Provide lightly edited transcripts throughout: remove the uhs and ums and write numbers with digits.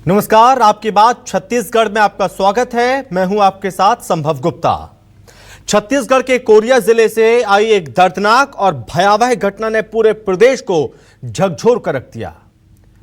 नमस्कार, आपकी बात छत्तीसगढ़ में आपका स्वागत है। मैं हूं आपके साथ संभव गुप्ता। छत्तीसगढ़ के कोरिया जिले से आई एक दर्दनाक और भयावह घटना ने पूरे प्रदेश को झकझोर कर रख दिया।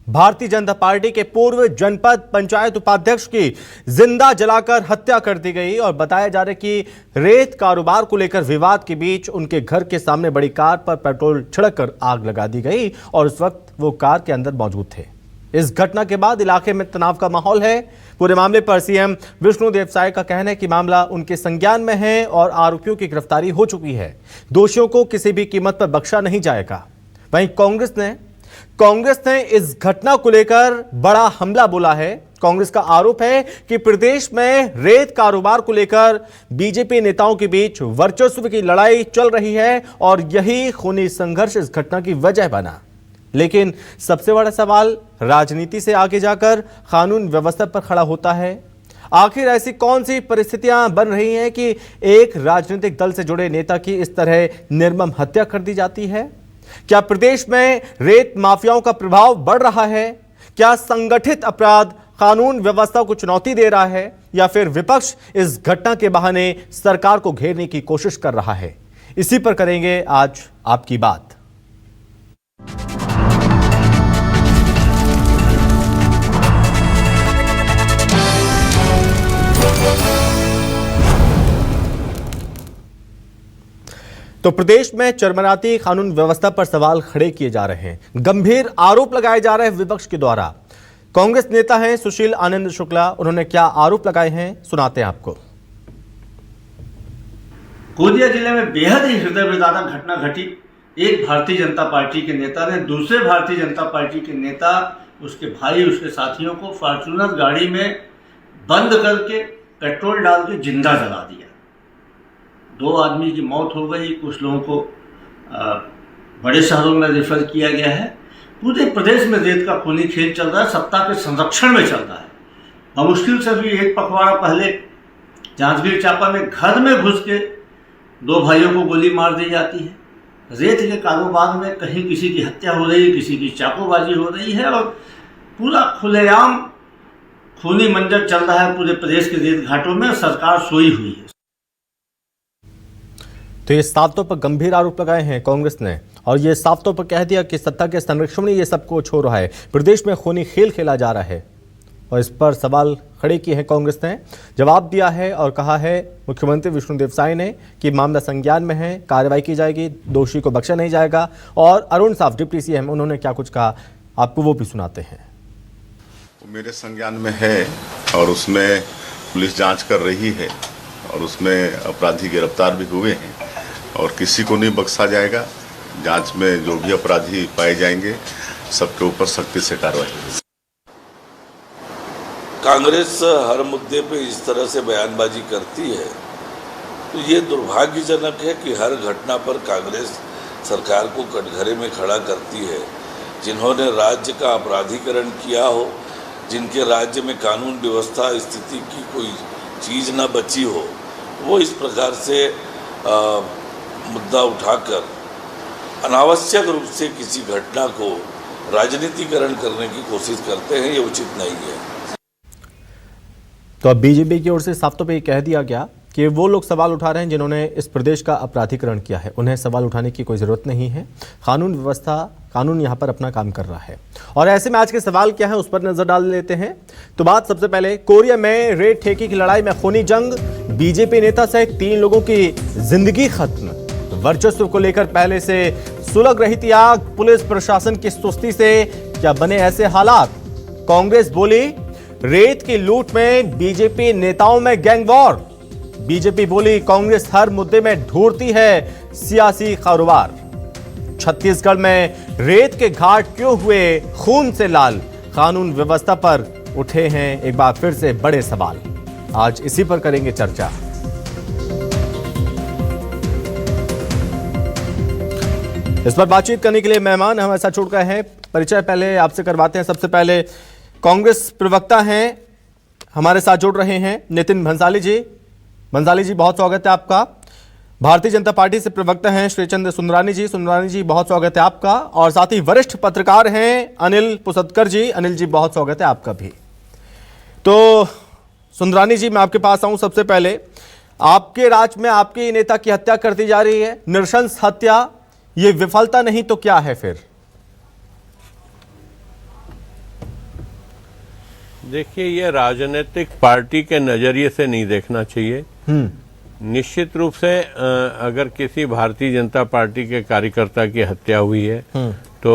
भारतीय जनता पार्टी के पूर्व जनपद पंचायत उपाध्यक्ष की जिंदा जलाकर हत्या कर दी गई और बताया जा रहा है कि रेत कारोबार को लेकर विवाद के बीच उनके घर के सामने बड़ी कार पर पेट्रोल छिड़ककर आग लगा दी गई और उस वक्त वो कार के अंदर मौजूद थे। इस घटना के बाद इलाके में तनाव का माहौल है। पूरे मामले पर सीएम विष्णुदेव साय का कहना है कि मामला उनके संज्ञान में है और आरोपियों की गिरफ्तारी हो चुकी है। दोषियों को किसी भी कीमत पर बख्शा नहीं जाएगा। वहीं कांग्रेस ने इस घटना को लेकर बड़ा हमला बोला है। कांग्रेस का आरोप है कि प्रदेश में रेत कारोबार को लेकर बीजेपी नेताओं के बीच वर्चस्व की लड़ाई चल रही है और यही खूनी संघर्ष इस घटना की वजह बना। लेकिन सबसे बड़ा सवाल राजनीति से आगे जाकर कानून व्यवस्था पर खड़ा होता है। आखिर ऐसी कौन सी परिस्थितियां बन रही हैं कि एक राजनीतिक दल से जुड़े नेता की इस तरह निर्मम हत्या कर दी जाती है? क्या प्रदेश में रेत माफियाओं का प्रभाव बढ़ रहा है? क्या संगठित अपराध कानून व्यवस्था को चुनौती दे रहा है या फिर विपक्ष इस घटना के बहाने सरकार को घेरने की कोशिश कर रहा है? इसी पर करेंगे आज आपकी बात। तो प्रदेश में चरमराती कानून व्यवस्था पर सवाल खड़े किए जा रहे हैं। गंभीर आरोप लगाए जा रहे हैं विपक्ष के द्वारा। कांग्रेस नेता हैं सुशील आनंद शुक्ला, उन्होंने क्या आरोप लगाए हैं सुनाते हैं आपको। कोरिया जिले में बेहद ही हृदय विदारक घटना घटी। एक भारतीय जनता पार्टी के नेता ने दूसरे भारतीय जनता पार्टी के नेता, उसके भाई, उसके साथियों को फॉर्च्यूनर गाड़ी में बंद करके पेट्रोल डाल के जिंदा जला दिया। 2 आदमी की मौत हो गई, कुछ लोगों को बड़े शहरों में रेफर किया गया है। पूरे प्रदेश में रेत का खूनी खेल चल रहा है, सत्ता के संरक्षण में चल रहा है। बमुश्किल से भी एक पखवाड़ा पहले जांजगीर चांपा में घर में घुस के 2 भाइयों को गोली मार दी जाती है। रेत के कारोबार में कहीं किसी की हत्या हो रही है, किसी की चाकूबाजी हो रही है और पूरा खुलेआम खूनी मंजर चल रहा है पूरे प्रदेश के रेत घाटों में। सरकार सोई हुई है। तो ये साफ तौर पर गंभीर आरोप लगाए हैं कांग्रेस ने और ये साफ तौर पर कह दिया कि सत्ता के संरक्षण में ये सब कुछ हो रहा है। प्रदेश में खूनी खेल खेला जा रहा है और इस पर सवाल खड़े किए हैं। कांग्रेस ने जवाब दिया है और कहा है मुख्यमंत्री विष्णुदेव साय ने कि मामला संज्ञान में है, कार्रवाई की जाएगी, दोषी को बख्शा नहीं जाएगा। और अरुण साफ डिप्टी सीएम, उन्होंने क्या कुछ कहा आपको वो भी सुनाते हैं। वो मेरे संज्ञान में है और उसमें पुलिस जांच कर रही है और उसमें अपराधी गिरफ्तार भी हुए हैं और किसी को नहीं बख्शा जाएगा। जांच में जो भी अपराधी पाए जाएंगे सबके ऊपर सख्ती से कार्रवाई होगी। कांग्रेस हर मुद्दे पे इस तरह से बयानबाजी करती है तो ये दुर्भाग्यजनक है कि हर घटना पर कांग्रेस सरकार को कटघरे में खड़ा करती है। जिन्होंने राज्य का अपराधीकरण किया हो, जिनके राज्य में कानून व्यवस्था स्थिति की कोई चीज़ न बची हो, वो इस प्रकार से मुद्दा उठाकर अनावश्यक रूप से किसी घटना को राजनीतिकरण करने की कोशिश करते हैं। ये उचित नहीं है। तो अब बीजेपी की ओर से साफ तौर पर कह दिया गया कि वो लोग सवाल उठा रहे हैं जिन्होंने इस प्रदेश का अपराधीकरण किया है, उन्हें सवाल उठाने की कोई ज़रूरत नहीं है। कानून व्यवस्था, कानून यहाँ पर अपना काम कर रहा है। और ऐसे में आज के सवाल क्या है उस पर नजर डाल लेते हैं। तो बात सबसे पहले कोरिया में रेत ठेके की लड़ाई में खूनी जंग, बीजेपी नेता सहित 3 लोगों की जिंदगी खत्म। वर्चस्व को लेकर पहले से सुलग रही थी आग, पुलिस प्रशासन की सुस्ती से क्या बने ऐसे हालात? कांग्रेस बोली रेत की लूट में बीजेपी नेताओं में गैंग वॉर। बीजेपी बोली कांग्रेस हर मुद्दे में ढूंढती है सियासी कारोबार। छत्तीसगढ़ में रेत के घाट क्यों हुए खून से लाल? कानून व्यवस्था पर उठे हैं एक बार फिर से बड़े सवाल। आज इसी पर करेंगे चर्चा। इस पर बातचीत करने के लिए मेहमान हमारे साथ जुड़ गए हैं। परिचय पहले आपसे करवाते हैं। सबसे पहले कांग्रेस प्रवक्ता हैं, हमारे साथ जुड़ रहे हैं नितिन भंसाली जी। भंसाली जी, बहुत स्वागत है आपका। भारतीय जनता पार्टी से प्रवक्ता हैं श्रीचंद्र सुंदरानी जी। सुंदरानी जी, बहुत स्वागत है आपका। और साथ ही वरिष्ठ पत्रकार हैं अनिल पुसदकर जी। अनिल जी, बहुत स्वागत है आपका भी। तो सुंदरानी जी, मैं आपके पास आऊं। सबसे पहले, आपके राज्य में आपके ही नेता की हत्या कर दी जा रही है, नृशंस हत्या। ये विफलता नहीं तो क्या है फिर? देखिए, ये राजनीतिक पार्टी के नजरिए से नहीं देखना चाहिए। निश्चित रूप से अगर किसी भारतीय जनता पार्टी के कार्यकर्ता की हत्या हुई है तो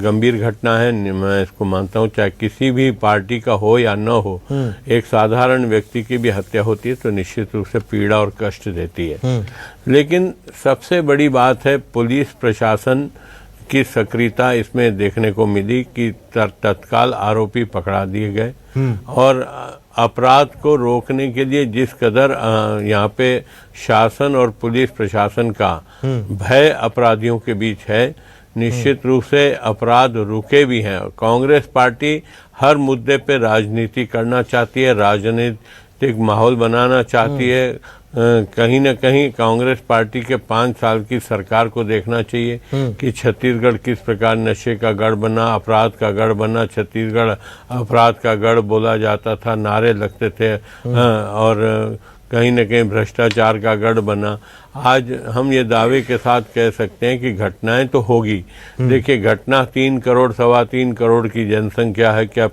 गंभीर घटना है, मैं इसको मानता हूँ। चाहे किसी भी पार्टी का हो या न हो, एक साधारण व्यक्ति की भी हत्या होती है तो निश्चित रूप से पीड़ा और कष्ट देती है। लेकिन सबसे बड़ी बात है पुलिस प्रशासन की सक्रियता इसमें देखने को मिली कि तत्काल आरोपी पकड़ा दिए गए और अपराध को रोकने के लिए जिस कदर यहाँ पे शासन और पुलिस प्रशासन का भय अपराधियों के बीच है, निश्चित रूप से अपराध रुके भी हैं। कांग्रेस पार्टी हर मुद्दे पे राजनीति करना चाहती है, राजनीतिक माहौल बनाना चाहती है। कहीं न कहीं कांग्रेस पार्टी के 5 साल की सरकार को देखना चाहिए कि छत्तीसगढ़ किस प्रकार नशे का गढ़ बना, अपराध का गढ़ बना। छत्तीसगढ़ अपराध का गढ़ बोला जाता था, नारे लगते थे और कहीं न कहीं भ्रष्टाचार का गढ़ बना। आज हम ये दावे के साथ कह सकते हैं कि घटनाएं तो होगी। देखिए, घटना 3 करोड़, 3.25 करोड़ की जनसंख्या है। क्या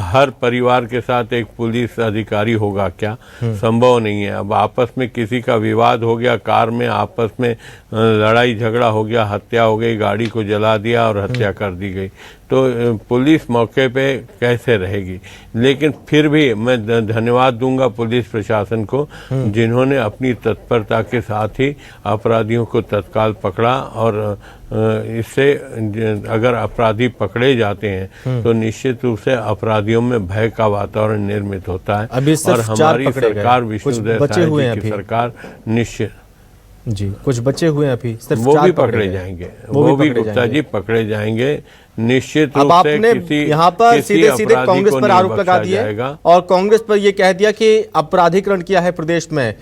हर परिवार के साथ एक पुलिस अधिकारी होगा? क्या संभव नहीं है। अब आपस में किसी का विवाद हो गया, कार में आपस में लड़ाई झगड़ा हो गया, हत्या हो गई, गाड़ी को जला दिया और हत्या कर दी गई, तो पुलिस मौके पे कैसे रहेगी? लेकिन फिर भी मैं धन्यवाद दूंगा पुलिस प्रशासन को, जिन्होंने अपनी तत्परता के साथ ही अपराधियों को तत्काल पकड़ा। और इससे अगर अपराधी पकड़े जाते हैं तो निश्चित रूप से अपराधियों में भय का वातावरण निर्मित होता है। अभी और हमारी सरकार, विष्णुदेव साय जी की सरकार, निश्चित जी कुछ बचे हुए हैं अभी, सिर्फ वो भी पकड़े जाएंगे, वो भी गुप्ता जी पकड़े जाएंगे निश्चित रूप से। आपने यहाँ पर सीधे सीधे कांग्रेस पर आरोप लगा दिए और कांग्रेस पर यह कह दिया कि अपराधीकरण किया है प्रदेश में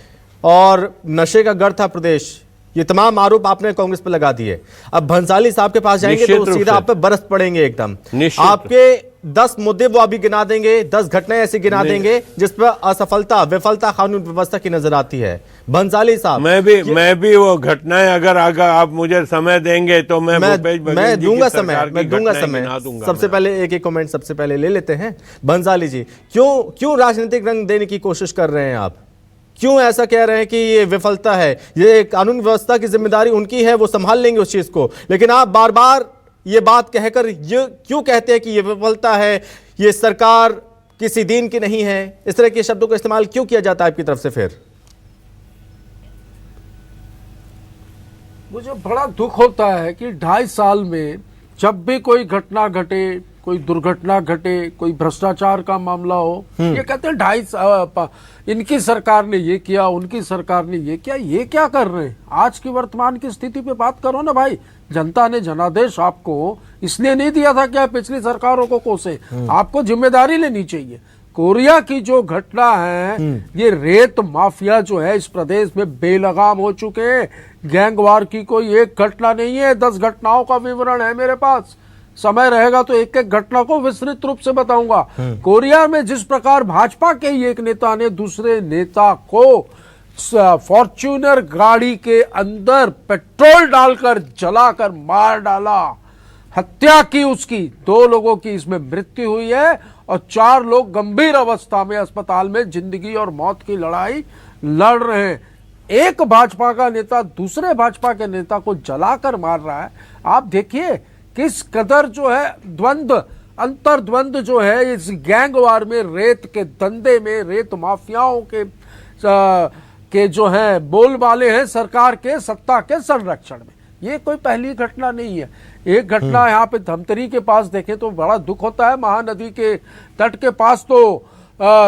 और नशे का गढ़ था प्रदेश। ये तमाम आरोप आपने कांग्रेस पर लगा दिए। अब भंसाली साहब के पास जाएंगे तो सीधा आप पे बरस पड़ेंगे एकदम। आपके 10 मुद्दे वो अभी गिना देंगे, 10 घटनाएं ऐसी गिना देंगे जिस पर असफलता, विफलता कानून व्यवस्था की नजर आती है। भंसाली साहब, मैं भी वो घटनाएं अगर आप मुझे समय देंगे तो मैं दूंगा समय। सबसे पहले एक कमेंट सबसे पहले ले लेते हैं। भंसाली जी, क्यों राजनीतिक रंग देने की कोशिश कर रहे हैं आप? क्यों ऐसा कह रहे हैं कि ये विफलता है, ये कानून व्यवस्था की जिम्मेदारी उनकी है, वो संभाल लेंगे उस चीज को, लेकिन आप बार बार ये बात कहकर ये क्यों कहते हैं कि ये विफलता है, ये सरकार किसी दीन की नहीं है? इस तरह के शब्दों का इस्तेमाल क्यों किया जाता है आपकी तरफ से? फिर मुझे बड़ा दुख होता है कि 2.5 साल में जब भी कोई घटना घटे, कोई दुर्घटना घटे, कोई भ्रष्टाचार का मामला हो, ये कहते हैं 2.5 इनकी सरकार ने ये किया, उनकी सरकार ने ये किया। ये क्या कर रहे हैं? आज की वर्तमान की स्थिति पे बात करो ना भाई। जनता ने जनादेश आपको इसलिए नहीं दिया था कि आप पिछली सरकारों को कोसे, आपको जिम्मेदारी लेनी चाहिए। कोरिया की जो घटना है, ये रेत माफिया जो है इस प्रदेश में बेलगाम हो चुके हैं। गैंगवार की कोई एक घटना नहीं है, 10 घटनाओं का विवरण है मेरे पास। समय रहेगा तो एक एक घटना को विस्तृत रूप से बताऊंगा। कोरिया में जिस प्रकार भाजपा के ही एक नेता ने दूसरे नेता को फॉर्च्यूनर गाड़ी के अंदर पेट्रोल डालकर जलाकर मार डाला, हत्या की उसकी, 2 लोगों की इसमें मृत्यु हुई है और 4 लोग गंभीर अवस्था में अस्पताल में जिंदगी और मौत की लड़ाई लड़ रहे हैं। एक भाजपा का नेता दूसरे भाजपा के नेता को जलाकर मार रहा है। आप देखिए किस कदर जो है अंतर्द्वंद जो है इस गैंगवार में, रेत के धंधे में, रेत माफियाओं के जो है बोलबाले हैं सरकार के सत्ता के संरक्षण में। ये कोई पहली घटना नहीं है। एक घटना यहाँ पे धमतरी के पास देखें तो बड़ा दुख होता है। महानदी के तट के पास तो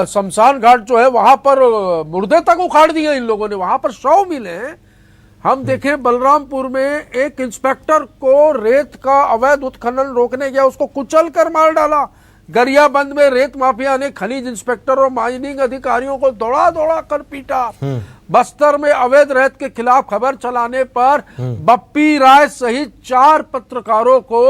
शमशान घाट जो है वहां पर मुर्दे तक उखाड़ दिए इन लोगों ने, वहां पर शव मिले हैं। हम देखें बलरामपुर में एक इंस्पेक्टर को रेत का अवैध उत्खनन रोकने गया, उसको कुचल कर मार डाला। गरियाबंद में रेत माफिया ने खनिज इंस्पेक्टर और माइनिंग अधिकारियों को दौड़ा दौड़ा कर पीटा। बस्तर में अवैध रेत के खिलाफ खबर चलाने पर बप्पी राय सहित 4 पत्रकारों को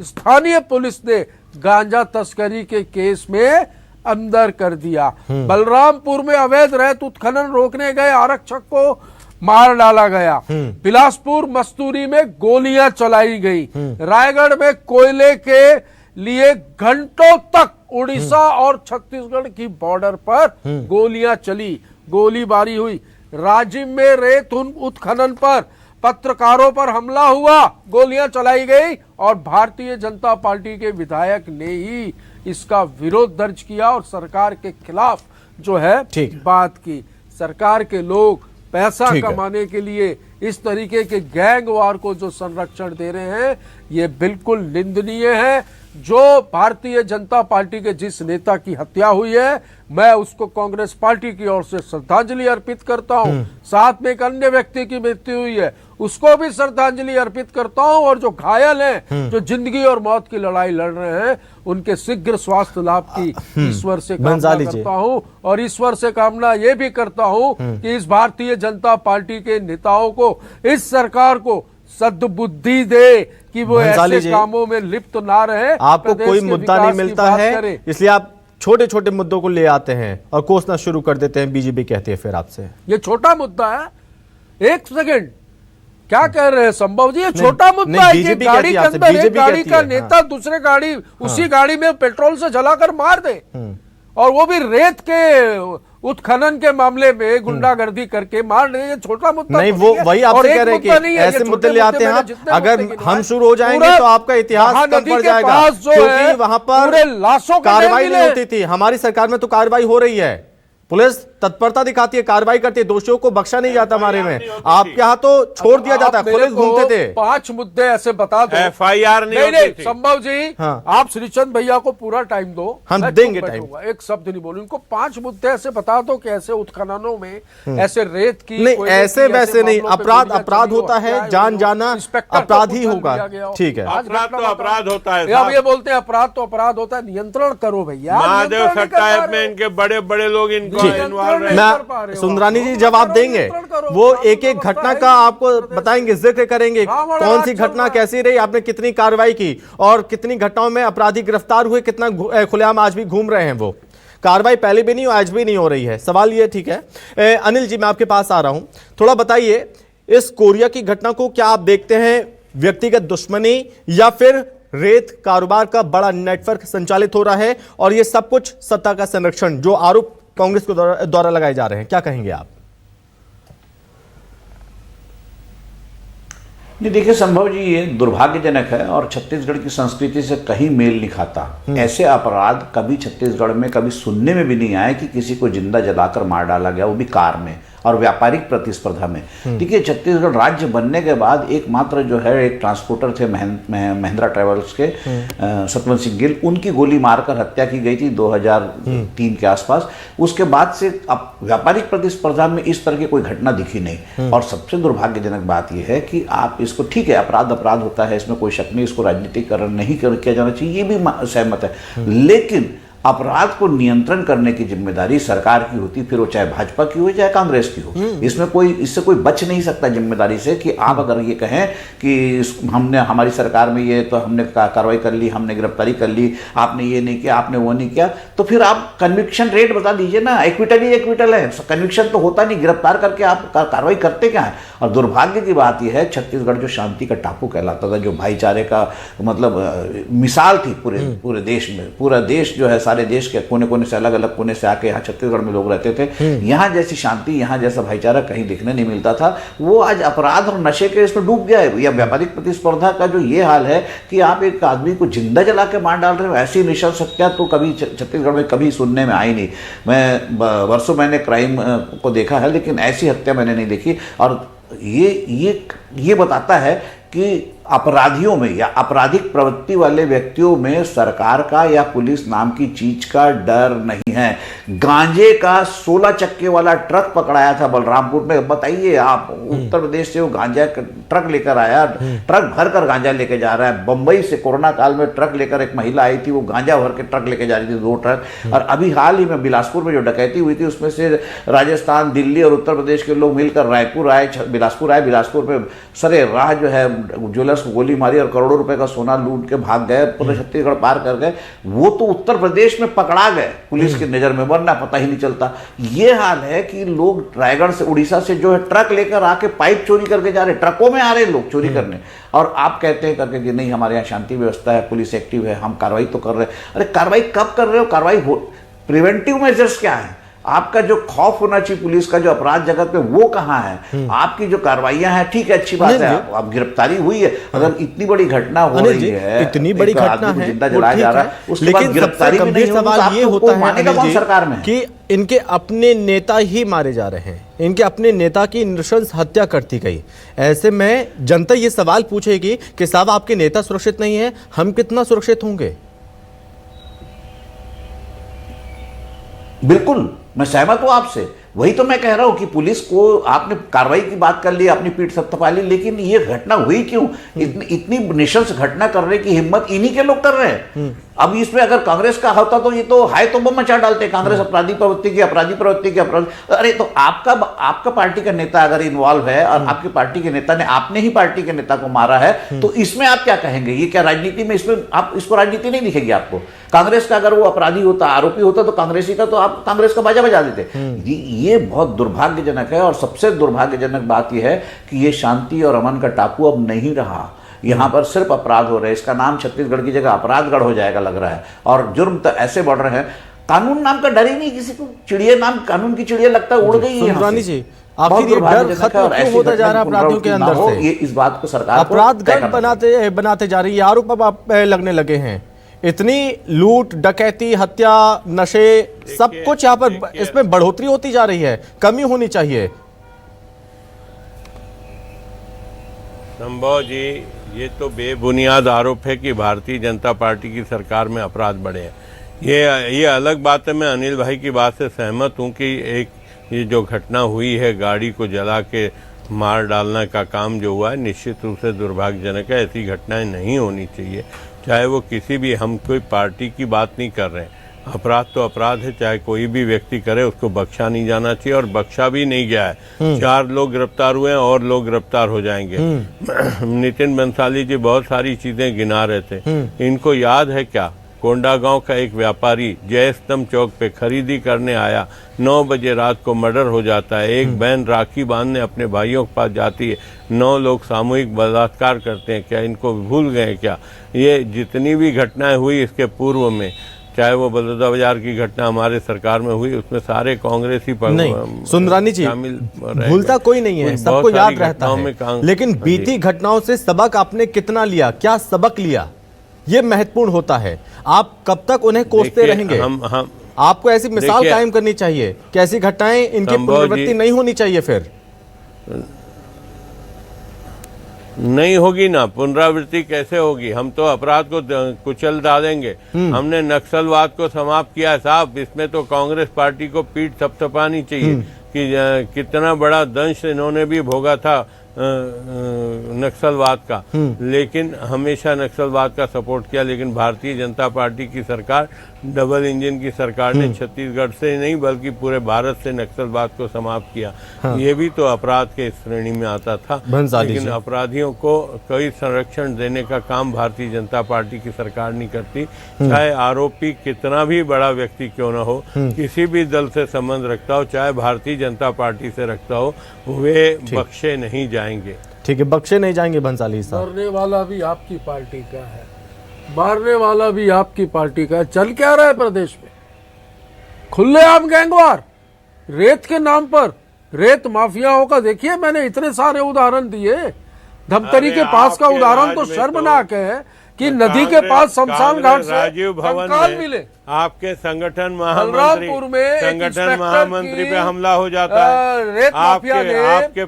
स्थानीय पुलिस ने गांजा तस्करी के केस में अंदर कर दिया। बलरामपुर में अवैध रेत उत्खनन रोकने गए आरक्षक को मार डाला गया। बिलासपुर मस्तूरी में गोलियां चलाई गई। रायगढ़ में कोयले के लिए घंटों तक उड़ीसा और छत्तीसगढ़ की बॉर्डर पर गोलियां चली, गोलीबारी हुई। राजिम में रेत उत्खनन पर पत्रकारों पर हमला हुआ, गोलियां चलाई गई और भारतीय जनता पार्टी के विधायक ने ही इसका विरोध दर्ज किया और सरकार के खिलाफ जो है बात की। सरकार के लोग पैसा कमाने के लिए इस तरीके के गैंगवार को जो संरक्षण दे रहे हैं, ये बिल्कुल निंदनीय है। जो भारतीय जनता पार्टी के जिस नेता की हत्या हुई है, मैं उसको कांग्रेस पार्टी की ओर से श्रद्धांजलि अर्पित करता हूं। साथ में एक अन्य व्यक्ति की मृत्यु हुई है, उसको भी श्रद्धांजलि अर्पित करता हूं। और जो घायल हैं, जो जिंदगी और मौत की लड़ाई लड़ रहे हैं, उनके शीघ्र स्वास्थ्य लाभ की ईश्वर से कामना करता हूं। और ईश्वर से कामना ये भी करता हूं कि इस भारतीय जनता पार्टी के नेताओं को, इस सरकार को सद्बुद्धि दे कि वो ऐसे कामों में लिप्त ना रहे। आपको कोई मुद्दा नहीं मिलता है, इसलिए आप छोटे छोटे मुद्दों को ले आते हैं और कोसना शुरू कर देते हैं। बीजेपी कहती है फिर आपसे ये छोटा मुद्दा है। एक सेकंड, क्या कह रहे हैं संभव जी? ये छोटा मुद्दा है कि गाड़ी के अंदर एक गाड़ी का नेता दूसरे गाड़ी, उसी गाड़ी में पेट्रोल से जलाकर मार दे, और वो भी रेत के उत्खनन के मामले में गुंडागर्दी करके मार रहे। ये छोटा मुद्दा नहीं, वो वही आपसे कह रहे हैं कि ऐसे मुद्दे ले आते हैं। अगर हम शुरू हो जाएंगे तो आपका इतिहास कम पड़ जाएगा, क्योंकि वहां पर लाशों कार्रवाई नहीं होती थी। हमारी सरकार में तो कार्रवाई हो रही है, पुलिस तत्परता दिखाती है, कार्रवाई करती है, दोषियों को बख्शा नहीं जाता हमारे में। आपके यहाँ तो छोड़ दिया जाता है, पुलिस घूमते थे। 5 मुद्दे ऐसे बता दो, FIR नहीं संभव जी। आप श्रीचंद भैया को पूरा टाइम दो, हम देंगे टाइम। एक शब्द नहीं बोलूं, उनको 5 मुद्दे ऐसे बता दो कि ऐसे उत्खननों में ऐसे रेत की नहीं, ऐसे वैसे नहीं, अपराध होता है, जान जाना अपराध ही होगा। ठीक है, अपराध तो अपराध होता है। अब ये बोलते हैं अपराध तो अपराध होता है, नियंत्रण करो भैया। महादेव सट्टा में इनके बड़े बड़े लोग इनको मैं सुंदरानी जी जवाब देंगे, वो एक एक घटना का आपको बताएंगे, जिक्र करेंगे, कौन सी घटना कैसी रही, आपने कितनी कार्रवाई की और कितनी घटनाओं में अपराधी गिरफ्तार हुए, कितना खुलेआम आज भी घूम रहे हैं। वो कार्रवाई पहले भी नहीं आज भी नहीं हो रही है। सवाल ये, ठीक है अनिल जी, मैं आपके पास आ रहा हूं, थोड़ा बताइए इस कोरिया की घटना को क्या आप देखते हैं व्यक्तिगत दुश्मनी या फिर रेत कारोबार का बड़ा नेटवर्क संचालित हो रहा है और ये सब कुछ सत्ता का संरक्षण, जो आरोप कांग्रेस को द्वारा लगाए जा रहे हैं, क्या कहेंगे आप? नहीं, देखिए संभव जी, ये दुर्भाग्यजनक है और छत्तीसगढ़ की संस्कृति से कहीं मेल नहीं खाता। ऐसे अपराध कभी छत्तीसगढ़ में कभी सुनने में भी नहीं आए कि किसी को जिंदा जलाकर मार डाला गया, वो भी कार में और व्यापारिक प्रतिस्पर्धा में। देखिए छत्तीसगढ़ राज्य बनने के बाद एकमात्र जो है एक ट्रांसपोर्टर थे महिंद्रा ट्रेवल्स के सतवंत सिंह गिल, उनकी गोली मारकर हत्या की गई थी 2003 के आसपास। उसके बाद से अब व्यापारिक प्रतिस्पर्धा में इस तरह की कोई घटना दिखी नहीं। और सबसे दुर्भाग्यजनक बात यह है कि आप इसको, ठीक है अपराध होता है, इसमें कोई शक नहीं, इसको राजनीतिकरण नहीं किया जाना चाहिए, ये भी सहमत है, लेकिन अपराध को नियंत्रण करने की जिम्मेदारी सरकार की होती, फिर वो चाहे भाजपा की हो चाहे कांग्रेस की हो। इसमें इससे कोई बच नहीं सकता जिम्मेदारी से कि आप अगर ये कहें कि हमने हमारी सरकार में ये तो हमने कार्रवाई कर ली, हमने गिरफ्तारी कर ली, आपने ये नहीं किया, आपने वो नहीं किया, तो फिर आप कन्विक्शन रेट बता दीजिए ना। एक्विटल ही एक्विटल है, कन्विक्शन तो होता नहीं, गिरफ्तार करके आप कार्रवाई करते क्या है। और दुर्भाग्य की बात यह है, छत्तीसगढ़ जो शांति का टापू कहलाता था, जो भाईचारे का मतलब मिसाल थी पूरे देश में, पूरा देश जो है सारे देश के कोने कोने से, अलग अलग कोने से आके यहाँ छत्तीसगढ़ में लोग रहते थे, यहाँ जैसी शांति, यहाँ जैसा भाईचारा कहीं दिखने नहीं मिलता था। वो आज अपराध और नशे के इसमें डूब गया है। या व्यापारिक प्रतिस्पर्धा का जो ये हाल है कि आप एक आदमी को जिंदा जला के मार डाल रहे हो, ऐसी निशंस हत्या तो कभी छत्तीसगढ़ में कभी सुनने में आई नहीं। मैं वर्षों मैंने क्राइम को देखा है, लेकिन ऐसी हत्या मैंने नहीं देखी। और ये बताता है कि अपराधियों में या आपराधिक प्रवृत्ति वाले व्यक्तियों में सरकार का या पुलिस नाम की चीज का डर नहीं है। गांजे का 16 चक्के वाला ट्रक पकड़ाया था बलरामपुर में। बताइए आप, उत्तर प्रदेश से वो गांजा ट्रक लेकर आया, ट्रक भर कर गांजा लेके जा रहा है। बंबई से कोरोना काल में ट्रक लेकर एक महिला आई थी, वो गांजा भर के ट्रक लेके जा रही थी, 2 ट्रक। और अभी हाल ही में बिलासपुर में जो डकैती हुई थी, उसमें से राजस्थान, दिल्ली और उत्तर प्रदेश के लोग मिलकर रायपुर आए, बिलासपुर आए। बिलासपुर में सरे राह जो है ज्वेलर ज्वेलर्स को गोली मारी और करोड़ों रुपए का सोना लूट के भाग गए, पूरे छत्तीसगढ़ पार कर गए, वो तो उत्तर प्रदेश में पकड़ा गए पुलिस की नजर में, वरना पता ही नहीं चलता। ये हाल है कि लोग रायगढ़ से, उड़ीसा से जो है ट्रक लेकर आके पाइप चोरी करके जा रहे, ट्रकों में आ रहे लोग चोरी करने, और आप कहते हैं करके कि नहीं हमारे यहाँ शांति व्यवस्था है, पुलिस एक्टिव है, हम कार्रवाई तो कर रहे हैं। अरे कार्रवाई कब कर रहे हो? कार्रवाई प्रिवेंटिव मेजर्स क्या है? आपका जो खौफ होना चाहिए पुलिस का, जो अपराध जगत पे, वो कहाँ है? आपकी जो कार्रवाइयां हैं, ठीक है, अच्छी बात है, आप गिरफ्तारी हुई है, अगर इतनी बड़ी घटना हो रही है, इतनी बड़ी घटना है, जिंदा जलाया जा रहा है, उसके बाद लेकिन गिरफ्तारी सबसे गंभीर सवाल ये होता है मानेगा कौन सरकार में कि इनके अपने नेता ही मारे जा रहे हैं, इनके अपने नेता की नृशंस हत्या करती गई। ऐसे में जनता ये सवाल पूछेगी कि साहब आपके नेता सुरक्षित नहीं है, हम कितना सुरक्षित होंगे? बिल्कुल, मैं सहमत हूं आपसे। वही तो मैं कह रहा हूं कि पुलिस को आपने कार्रवाई की बात कर ली, अपनी पीठ थपथपा ली, लेकिन ये घटना हुई क्यों? इतनी निशंस घटना करने की हिम्मत इन्हीं के लोग कर रहे हैं। अब इसमें अगर कांग्रेस का होता तो ये तो हाय तो बम मचा डालते, कांग्रेस अपराधी प्रवृत्ति की, अपराधी प्रवृत्ति की, अपराधी। अरे तो आपका पार्टी का नेता अगर इन्वॉल्व है और आपकी पार्टी के नेता ने, आपने ही पार्टी के नेता को मारा है, तो इसमें आप क्या कहेंगे? ये क्या राजनीति में, इसमें आप इसको राजनीति नहीं दिखेगी आपको? कांग्रेस का अगर वो अपराधी होता, आरोपी होता, तो कांग्रेसी का तो आप कांग्रेस का बाजा बजा देते। ये बहुत दुर्भाग्यजनक है, और सबसे दुर्भाग्यजनक बात यह है कि ये शांति और अमन का टापू अब नहीं रहा। यहाँ पर सिर्फ अपराध हो रहे हैं, इसका नाम छत्तीसगढ़ की जगह अपराधगढ़ हो जाएगा लग रहा है, और जुर्म तो ऐसे बढ़ रहे हैं, कानून नाम का डर ही नहीं किसी को। चिड़िया नाम, कानून की चिड़िया लगता है उड़ गई है। सुंदरानी जी, आखिर ये डर खत्म क्यों होता जा रहा है अपराधियों के अंदर से? ये इस बात को सरकार अपराधगढ़ बनाते जा रही है, आरोप अब लगने लगे हैं। इतनी लूट, डकैती, हत्या, नशे, सब कुछ यहाँ पर इसमें बढ़ोतरी होती जा रही है, कमी होनी चाहिए। संभव जी, ये तो बेबुनियाद आरोप है कि भारतीय जनता पार्टी की सरकार में अपराध बढ़े हैं। ये अलग बात है। मैं अनिल भाई की बात से सहमत हूँ कि ये जो घटना हुई है, गाड़ी को जला के मार डालने का काम जो हुआ है, निश्चित रूप से दुर्भाग्यजनक है। ऐसी घटनाएं नहीं होनी चाहिए, चाहे वो किसी भी, हम कोई पार्टी की बात नहीं कर रहे हैं। अपराध तो अपराध है, चाहे कोई भी व्यक्ति करे, उसको बख्शा नहीं जाना चाहिए, और बख्शा भी नहीं गया है। 4 लोग गिरफ्तार हुए हैं, और लोग गिरफ्तार हो जाएंगे। नितिन बंसाली जी बहुत सारी चीजें गिना रहे थे, इनको याद है क्या? कोंडागांव का एक व्यापारी जय स्तंभ चौक पे खरीदी करने आया, 9 बजे रात को मर्डर हो जाता है। एक बहन राखी बांधने अपने भाइयों के पास जाती है, 9 लोग सामूहिक बलात्कार करते हैं। क्या इनको भूल गए क्या? ये जितनी भी घटनाएं हुई इसके पूर्व में, चाहे वो बलौदाबाजार की घटना हमारे सरकार में हुई, उसमें सारे कांग्रेसी नहीं, सुंदरानी जी, भूलता कोई नहीं है, सबको याद रहता है, लेकिन बीती घटनाओं से सबक आपने कितना लिया, क्या सबक लिया, ये महत्वपूर्ण होता है। आप कब तक उन्हें कोसते रहेंगे? हम आपको ऐसी मिसाल कायम करनी चाहिए कि ऐसी घटनाएं, इनकी पुनरावृत्ति नहीं होनी चाहिए। फिर नहीं होगी ना, पुनरावृत्ति कैसे होगी? हम तो अपराध को कुचल डालेंगे। हमने नक्सलवाद को समाप्त किया साहब, इसमें तो कांग्रेस पार्टी को पीठ थपथपानी चाहिए कि कितना बड़ा दंश इन्होंने भी भोगा था नक्सलवाद का, लेकिन हमेशा नक्सलवाद का सपोर्ट किया। लेकिन भारतीय जनता पार्टी की सरकार, डबल इंजन की सरकार ने छत्तीसगढ़ से नहीं बल्कि पूरे भारत से नक्सलवाद को समाप्त किया। ये भी तो अपराध के श्रेणी में आता था, लेकिन अपराधियों को कोई संरक्षण देने का काम भारतीय जनता पार्टी की सरकार नहीं करती। चाहे आरोपी कितना भी बड़ा व्यक्ति क्यों न हो, किसी भी दल से संबंध रखता हो, चाहे भारतीय जनता पार्टी से रखता हो, वे बख्शे नहीं जाएंगे। ठीक है, बख्शे नहीं जाएंगे भंसाली साहब। मरने वाला भी आपकी पार्टी का है, मारने वाला भी आपकी पार्टी का है। चल क्या रहा है प्रदेश में? खुलेआम गैंगवार, रेत के नाम पर, रेत माफियाओं का। देखिए, मैंने इतने सारे उदाहरण दिए। धमतरी के पास का उदाहरण तो शर्मनाक है कि नदी के पास शमशान घाट से राजीव भवन में मिले, आपके संगठन महामंत्री पे हमला हो जाता है, आपके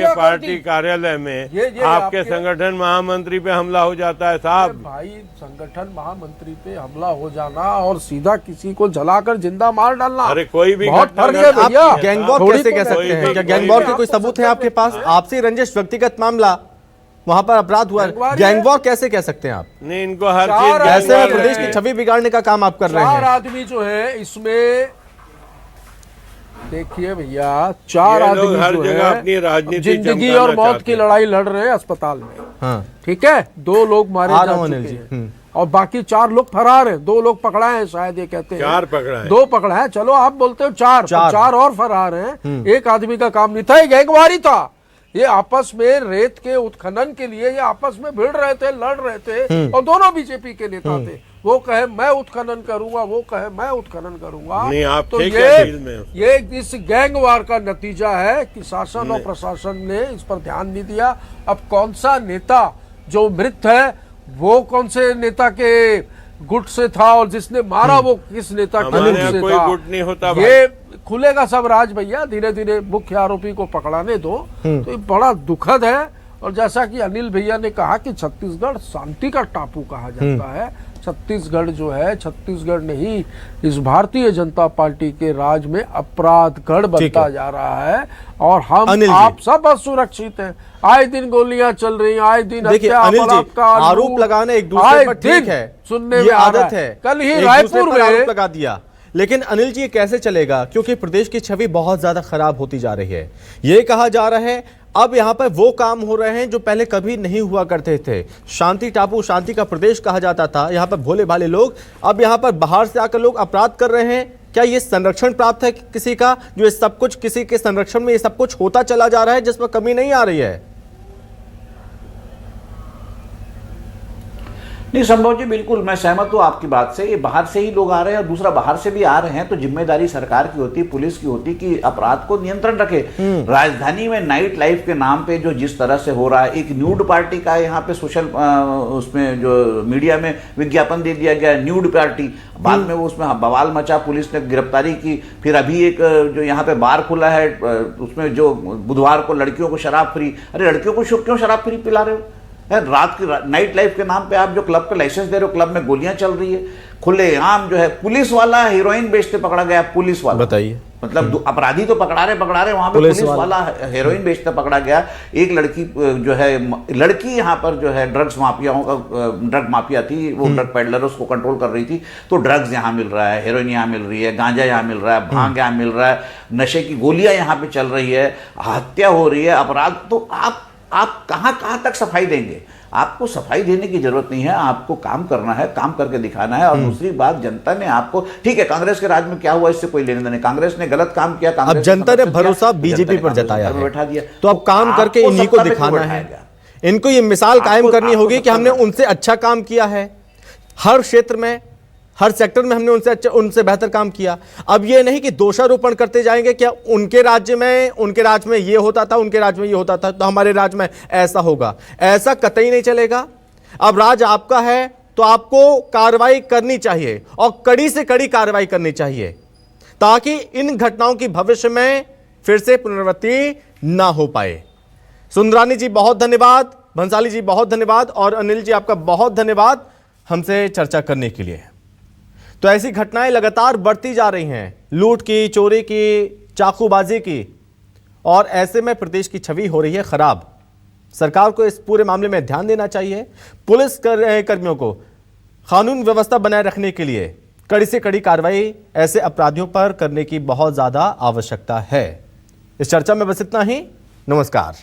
पार्टी कार्यालय में आपके संगठन महामंत्री पे हमला हो जाता है साहब। भाई, संगठन महामंत्री पे हमला हो जाना और सीधा किसी को जलाकर जिंदा मार डालना, अरे कोई भी बहुत फर्क है भैया। गैंगवॉर कैसे कह सकते हैं? क्या गैंगवॉर के कोई सबूत है आपके पास? आपसे रंजिश व्यक्तिगत मामला, वहां पर अपराध हुआ, गैंगवॉर कैसे कह सकते हैं आप? नहीं, इनको हर चीज कैसे प्रदेश की छवि बिगाड़ने का काम आप कर रहे हैं। 4 आदमी जो है इसमें देखिए भैया, 4 ये लोग आदमी हर जो जगह है अपनी राजनीति जिंदगी चमकाना और मौत चाहते की हैं। लड़ाई लड़ रहे हैं अस्पताल में। हाँ। ठीक है, 2 लोग मारे आ जा रहा हूं चुके अनिल जी। हैं और बाकी 4 लोग फरार हैं। 2 लोग पकड़ा है शायद, ये कहते हैं 4 पकड़ा है। 2 पकड़ा है, चलो आप बोलते हो 4 और फरार हैं। एक आदमी का काम नहीं था, ये गैंगवारी था। ये आपस में रेत के उत्खनन के लिए ये आपस में भिड़ रहे थे, लड़ रहे थे और दोनों बीजेपी के नेता थे। वो कहे मैं उत्खनन करूंगा, वो कहे मैं उत्खनन करूंगा। नहीं, आप तो थे क्या डील में? ये इस गैंगवार का नतीजा है कि शासन और प्रशासन ने इस पर ध्यान नहीं दिया। अब कौन सा नेता जो मृत है वो कौन से नेता के गुट से था और जिसने मारा वो किस नेता के हमारे गुट यहाँ से कोई था, गुट नहीं होता ये खुलेगा सब राज भैया। धीरे धीरे मुख्य आरोपी को पकड़ाने दो। तो ये बड़ा दुखद है। और जैसा कि अनिल भैया ने कहा कि छत्तीसगढ़ शांति का टापू कहा जाता है। छत्तीसगढ़ जो है, छत्तीसगढ़ नहीं, इस भारतीय जनता पार्टी के राज में अपराधगढ़ बनता जा रहा है और हम आप सब असुरक्षित हैं। आए दिन गोलियां चल रही हैं, आए दिन देखिए हत्या, अनिल जी, बलात्कार, आरोप लूट, लगाने एक दूसरे आए पर ठीक दिन है, सुनने ये में आ रहा आदत है। कल ही एक रायपुर दूसरे पर में आरोप लगा दिया, लेकिन अनिल जी ये कैसे चलेगा? क्योंकि प्रदेश की छवि बहुत ज्यादा खराब होती जा रही है। ये कहा जा रहा है अब यहाँ पर वो काम हो रहे हैं जो पहले कभी नहीं हुआ करते थे। शांति टापू, शांति का प्रदेश कहा जाता था। यहाँ पर भोले भाले लोग, अब यहाँ पर बाहर से आकर लोग अपराध कर रहे हैं। क्या ये संरक्षण प्राप्त है किसी का, जो ये सब कुछ किसी के संरक्षण में ये सब कुछ होता चला जा रहा है जिसमें कमी नहीं आ रही है? नहीं संभव जी, बिल्कुल मैं सहमत हूँ आपकी बात से। ये बाहर से ही लोग आ रहे हैं और दूसरा बाहर से भी आ रहे हैं तो जिम्मेदारी सरकार की होती है, पुलिस की होती है कि अपराध को नियंत्रण रखे। राजधानी में नाइट लाइफ के नाम पे जो जिस तरह से हो रहा है, एक न्यूड पार्टी का यहाँ पे सोशल उसमें जो मीडिया में विज्ञापन दे दिया गया, न्यूड पार्टी, बाद में वो उसमें बवाल मचा, पुलिस ने गिरफ्तारी की। फिर अभी एक जो यहाँ पे बार खुला है उसमें जो बुधवार को लड़कियों को शराब फ्री। अरे लड़कियों को क्यों शराब फ्री पिला रहे हो? रात की नाइट लाइफ के नाम पे आप जो क्लब का लाइसेंस दे रहे हो, क्लब में गोलियां चल रही है खुलेआम। जो है पुलिस वाला हेरोइन बेचते पकड़ा गया, पुलिस वाला, बताइए। मतलब अपराधी तो पकड़ा रहे वहां पे पुलिस वाला हेरोइन बेचते पकड़ा गया। एक लड़की जो है, लड़की यहाँ पर जो है ड्रग्स माफियाओं का ड्रग माफिया थी, वो ड्रग पेडलर उसको कंट्रोल कर रही थी। तो ड्रग्स यहाँ मिल रहा है, हेरोइन यहाँ मिल रही है, गांजा यहाँ मिल रहा है, भांग यहाँ मिल रहा है, नशे की गोलियां यहाँ पे चल रही है, हत्या हो रही है, अपराध। तो आप कहां तक सफाई देंगे? आपको सफाई देने की जरूरत नहीं है, आपको काम करना है, काम करके दिखाना है। और दूसरी बात, जनता ने आपको, ठीक है कांग्रेस के राज में क्या हुआ इससे कोई लेने देने, कांग्रेस ने गलत काम किया, अब जनता ने भरोसा बीजेपी पर जताया है, बैठा दिया। तो अब काम करके इन्हीं को दिखाना है, इनको ये मिसाल कायम करनी होगी कि हमने उनसे अच्छा काम किया है। हर क्षेत्र में, हर सेक्टर में हमने उनसे बेहतर काम किया। अब ये नहीं कि दोषारोपण करते जाएंगे, क्या उनके राज्य में ये होता था, उनके राज्य में ये होता था, तो हमारे राज्य में ऐसा होगा। ऐसा कतई नहीं चलेगा। अब राज आपका है तो आपको कार्रवाई करनी चाहिए और कड़ी से कड़ी कार्रवाई करनी चाहिए, ताकि इन घटनाओं की भविष्य में फिर से पुनरावृत्ति ना हो पाए। सुंदरानी जी बहुत धन्यवाद, भंसाली जी बहुत धन्यवाद और अनिल जी आपका बहुत धन्यवाद हमसे चर्चा करने के लिए। तो ऐसी घटनाएं लगातार बढ़ती जा रही हैं, लूट की, चोरी की, चाकूबाजी की, और ऐसे में प्रदेश की छवि हो रही है खराब। सरकार को इस पूरे मामले में ध्यान देना चाहिए। पुलिस कर्मियों को कानून व्यवस्था बनाए रखने के लिए कड़ी से कड़ी कार्रवाई ऐसे अपराधियों पर करने की बहुत ज्यादा आवश्यकता है। इस चर्चा में बस इतना ही। नमस्कार।